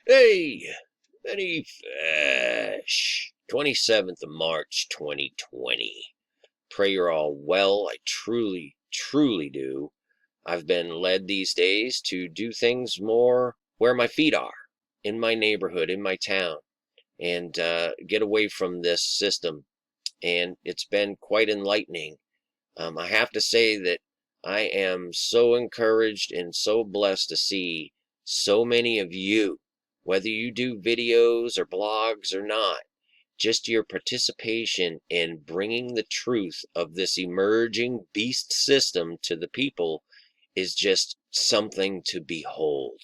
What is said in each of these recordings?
Hey, Benny Fish. 27th of March, 2020. Pray you're all well. I truly, truly do. I've been led these days to do things more where my feet are, in my neighborhood, in my town, and get away from this system. And it's been quite enlightening. I have to say that I am so encouraged and so blessed to see so many of you, whether you do videos or blogs or not, just your participation in bringing the truth of this emerging beast system to the people is just something to behold.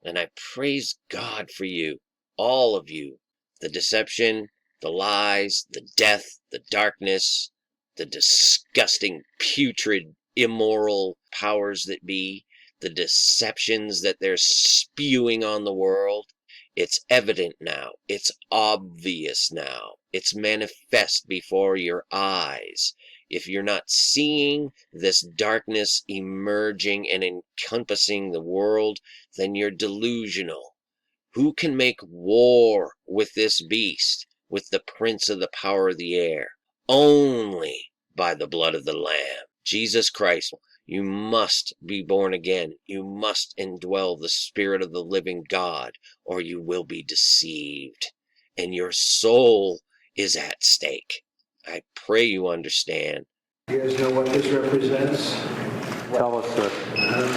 And I praise God for you, all of you. The deception, the lies, the death, the darkness, the disgusting, putrid, immoral powers that be, the deceptions that they're spewing on the world. It's evident now. It's obvious now. It's manifest before your eyes. If you're not seeing this darkness emerging and encompassing the world, then you're delusional. Who can make war with this beast, with the prince of the power of the air? Only by the blood of the Lamb, Jesus Christ. You must be born again. You must indwell the Spirit of the living God, or you will be deceived, and your soul is at stake. I pray you understand. You guys know what this represents? Tell us, sir.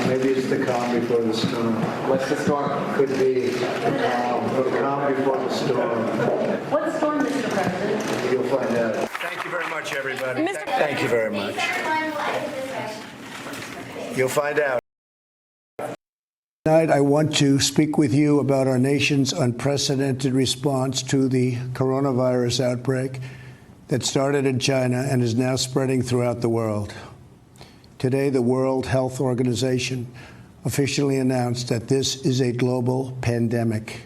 Maybe it's the calm before the storm. What's the storm? Could be the calm before the storm. What storm, Mr. President? You'll find out. Thank you very much, everybody. Thank you very much. You'll find out. Tonight, I want to speak with you about our nation's unprecedented response to the coronavirus outbreak that started in China and is now spreading throughout the world. Today, the World Health Organization officially announced that this is a global pandemic.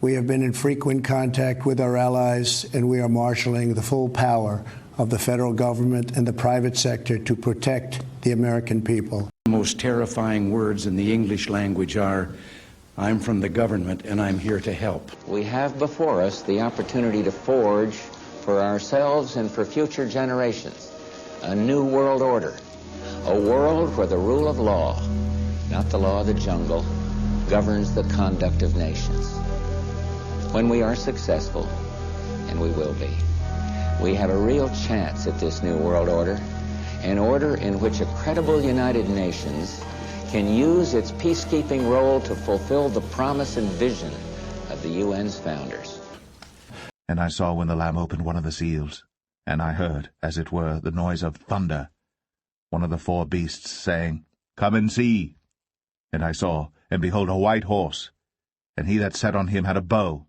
We have been in frequent contact with our allies, and we are marshaling the full power of the federal government and the private sector to protect the American people. The most terrifying words in the English language are, "I'm from the government and I'm here to help." We have before us the opportunity to forge for ourselves and for future generations a new world order, a world where the rule of law, not the law of the jungle, governs the conduct of nations. When we are successful, and we will be, we have a real chance at this new world order, an order in which a credible United Nations can use its peacekeeping role to fulfill the promise and vision of the UN's founders. And I saw when the Lamb opened one of the seals, and I heard, as it were, the noise of thunder, one of the four beasts saying, "Come and see." And I saw, and behold, a white horse, and he that sat on him had a bow.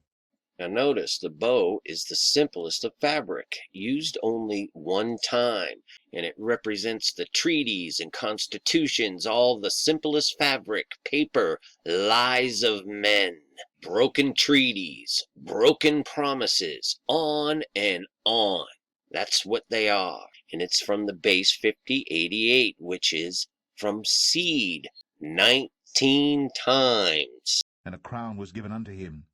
Now notice, the bow is the simplest of fabric, used only one time, and it represents the treaties and constitutions, all the simplest fabric, paper, lies of men, broken treaties, broken promises, on and on. That's what they are, and it's from the base 5088, which is from seed 19 times. And a crown was given unto him.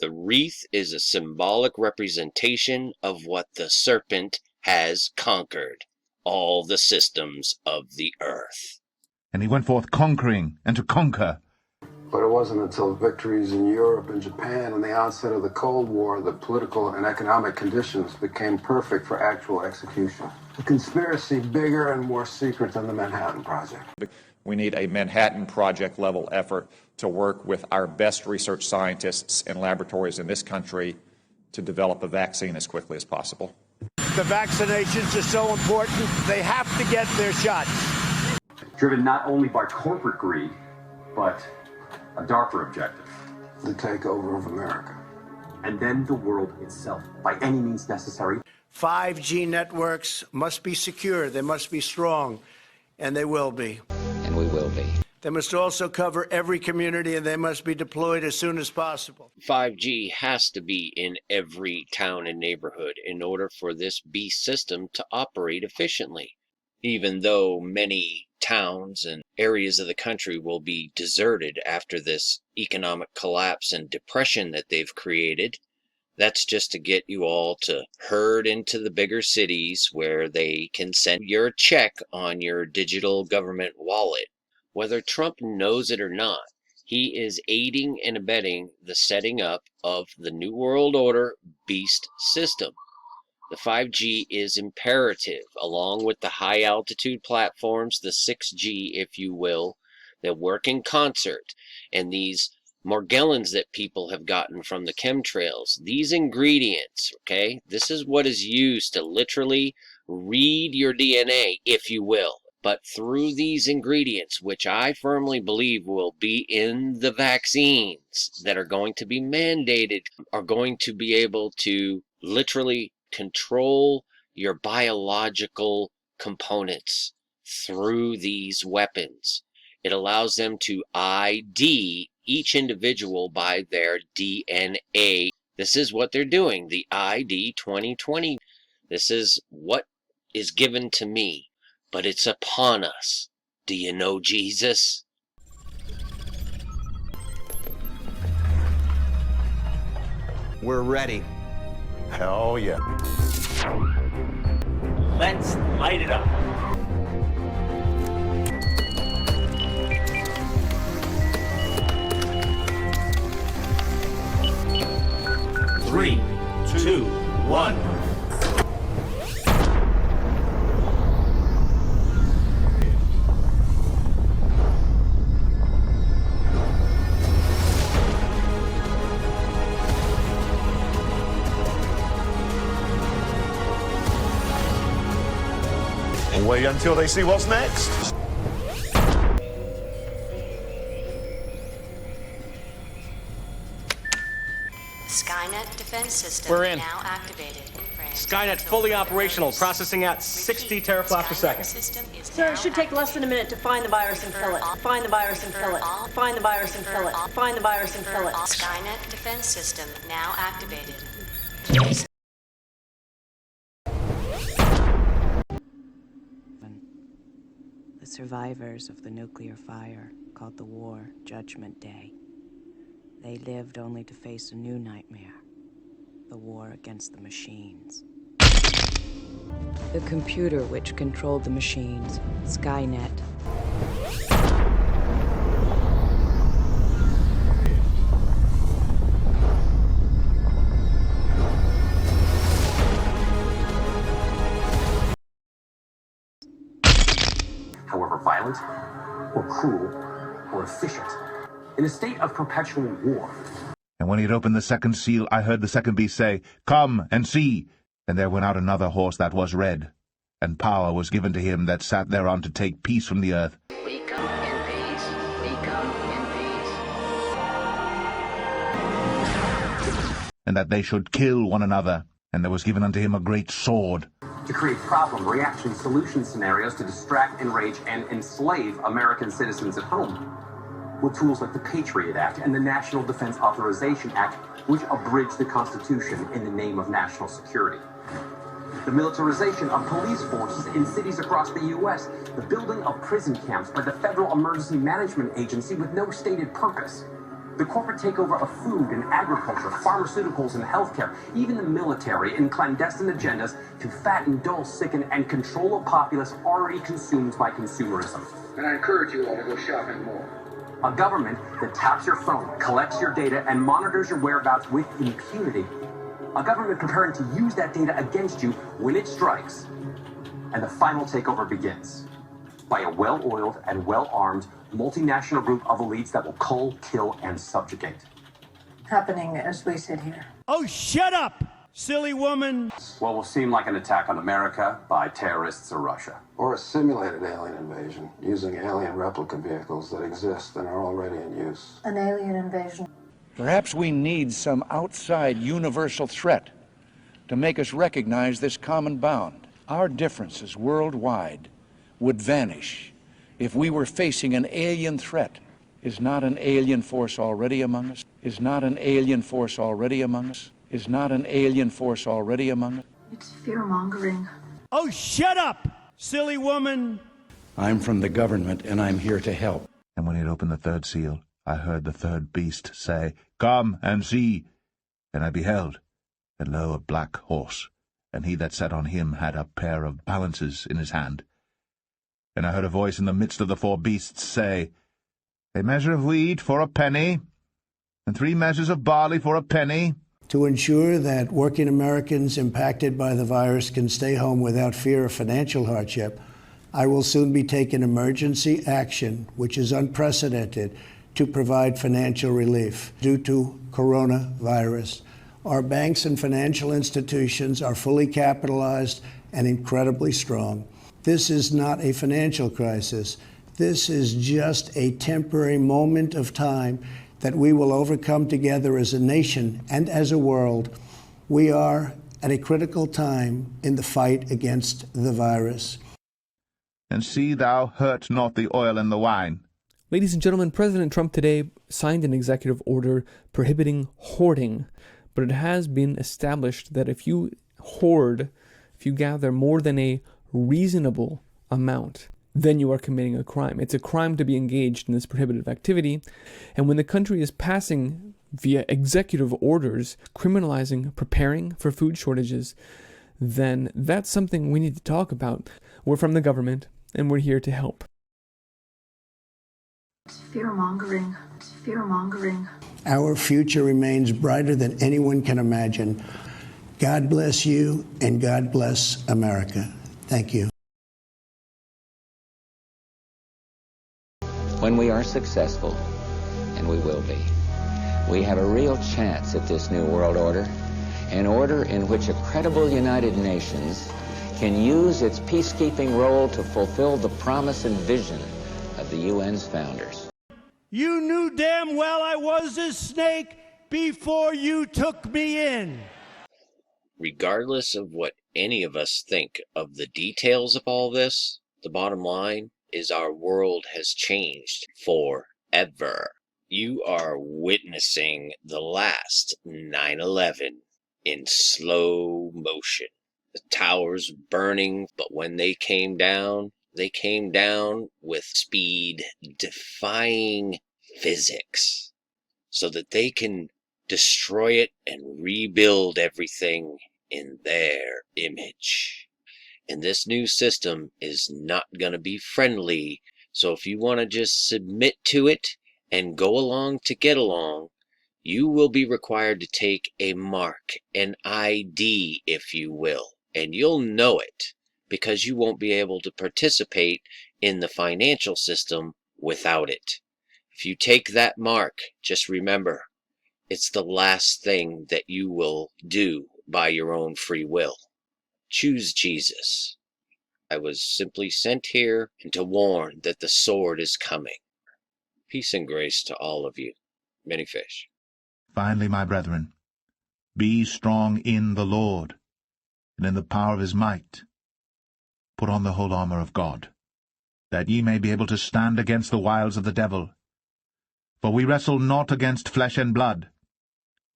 The wreath is a symbolic representation of what the serpent has conquered, all the systems of the earth. And he went forth conquering and to conquer. But it wasn't until victories in Europe and Japan and the onset of the Cold War that political and economic conditions became perfect for actual execution. A conspiracy bigger and more secret than the Manhattan Project. We need a Manhattan Project level effort to work with our best research scientists and laboratories in this country to develop a vaccine as quickly as possible. The vaccinations are so important, they have to get their shots. Driven not only by corporate greed, but a darker objective. The takeover of America. And then the world itself, by any means necessary. 5G networks must be secure, they must be strong, and they will be. And we will be. They must also cover every community, and they must be deployed as soon as possible. 5G has to be in every town and neighborhood in order for this beast system to operate efficiently. Even though many towns and areas of the country will be deserted after this economic collapse and depression that they've created. That's just to get you all to herd into the bigger cities where they can send your check on your digital government wallet. Whether Trump knows it or not, he is aiding and abetting the setting up of the New World Order beast system. The 5G is imperative, along with the high-altitude platforms, the 6G, if you will, that work in concert, and these Morgellons that people have gotten from the chemtrails. These ingredients, okay, this is what is used to literally read your DNA, if you will. But through these ingredients, which I firmly believe will be in the vaccines that are going to be mandated, are going to be able to literally control your biological components through these weapons. It allows them to ID each individual by their DNA. This is what they're doing, the ID 2020. This is what is given to me, but it's upon us. Do you know Jesus? We're ready. Hell yeah. Let's light it up. Three, two, one. Wait until they see what's next. Skynet defense system We're in. now activated. Skynet fully operational, processing at 60 teraflops a second. Sir, it should take less than a minute to find the virus and kill it. Find the virus and kill it. Find the virus and kill it. Find the virus and kill it. Skynet defense system now activated. The survivors of the nuclear fire called the war Judgment Day. They lived only to face a new nightmare, the war against the machines. The computer which controlled the machines, Skynet. However violent, or cruel, or efficient, in a state of perpetual war. And when he had opened the second seal, I heard the second beast say, Come and see. And there went out another horse that was red, and power was given to him that sat thereon to take peace from the earth. We come in peace. We come in peace. And that they should kill one another. And there was given unto him a great sword. To create problem, reaction, solution scenarios to distract, enrage, and enslave American citizens at home. With tools like the Patriot Act and the National Defense Authorization Act, which abridge the Constitution in the name of national security. The militarization of police forces in cities across the U.S., the building of prison camps by the Federal Emergency Management Agency with no stated purpose. The corporate takeover of food and agriculture, pharmaceuticals and healthcare, even the military in clandestine agendas to fatten, dull, sicken, and control a populace already consumed by consumerism. And I encourage you all to go shopping more. A government that taps your phone, collects your data, and monitors your whereabouts with impunity. A government preparing to use that data against you when it strikes. And the final takeover begins by a well-oiled and well-armed multinational group of elites that will cull, kill, and subjugate. Happening as we sit here. Oh, shut up, silly woman. What will seem like an attack on America by terrorists or Russia. Or a simulated alien invasion using alien replica vehicles that exist and are already in use. An alien invasion. Perhaps we need some outside universal threat to make us recognize this common bound. Our differences worldwide would vanish if we were facing an alien threat. Is not an alien force already among us? Is not an alien force already among us? Is not an alien force already among us? It's fear-mongering. Oh, shut up, silly woman. I'm from the government, and I'm here to help. And when he had opened the third seal, I heard the third beast say, Come and see. And I beheld, and lo, a black horse, and he that sat on him had a pair of balances in his hand. And I heard a voice in the midst of the four beasts say, A measure of wheat for a penny, and 3 measures of barley for a penny. To ensure that working Americans impacted by the virus can stay home without fear of financial hardship, I will soon be taking emergency action, which is unprecedented, to provide financial relief due to coronavirus. Our banks and financial institutions are fully capitalized and incredibly strong. This is not a financial crisis. This is just a temporary moment of time that we will overcome together as a nation and as a world. We are at a critical time in the fight against the virus. And see thou hurt not the oil and the wine. Ladies and gentlemen, President Trump today signed an executive order prohibiting hoarding, but it has been established that if you hoard, if you gather more than a reasonable amount, then you are committing a crime. It's a crime to be engaged in this prohibitive activity, and when the country is passing via executive orders criminalizing preparing for food shortages, then that's something we need to talk about. We're from the government, and we're here to help. Fear-mongering. Fear-mongering. Our future remains brighter than anyone can imagine. God bless you, and God bless America. Thank you. When we are successful, and we will be, we have a real chance at this new world order, an order in which a credible United Nations can use its peacekeeping role to fulfill the promise and vision of the UN's founders. You knew damn well I was a snake before you took me in. Regardless of what any of us think of the details of all this, the bottom line is our world has changed forever. You are witnessing the last 9/11 in slow motion. The towers burning, but when they came down with speed defying physics so that they can destroy it and rebuild everything in their image. And this new system is not going to be friendly, so if you want to just submit to it and go along to get along, you will be required to take a mark, an ID, if you will, and you'll know it because you won't be able to participate in the financial system without it. If you take that mark, just remember, it's the last thing that you will do by your own free will. Choose Jesus. I was simply sent here and to warn that the sword is coming. Peace and grace to all of you. Many fish. Finally, my brethren, be strong in the Lord, and in the power of his might. Put on the whole armor of God, that ye may be able to stand against the wiles of the devil. For we wrestle not against flesh and blood,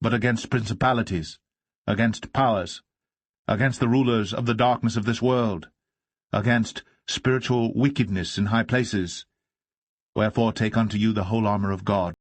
but against principalities, against powers, against the rulers of the darkness of this world, against spiritual wickedness in high places. Wherefore take unto you the whole armor of God,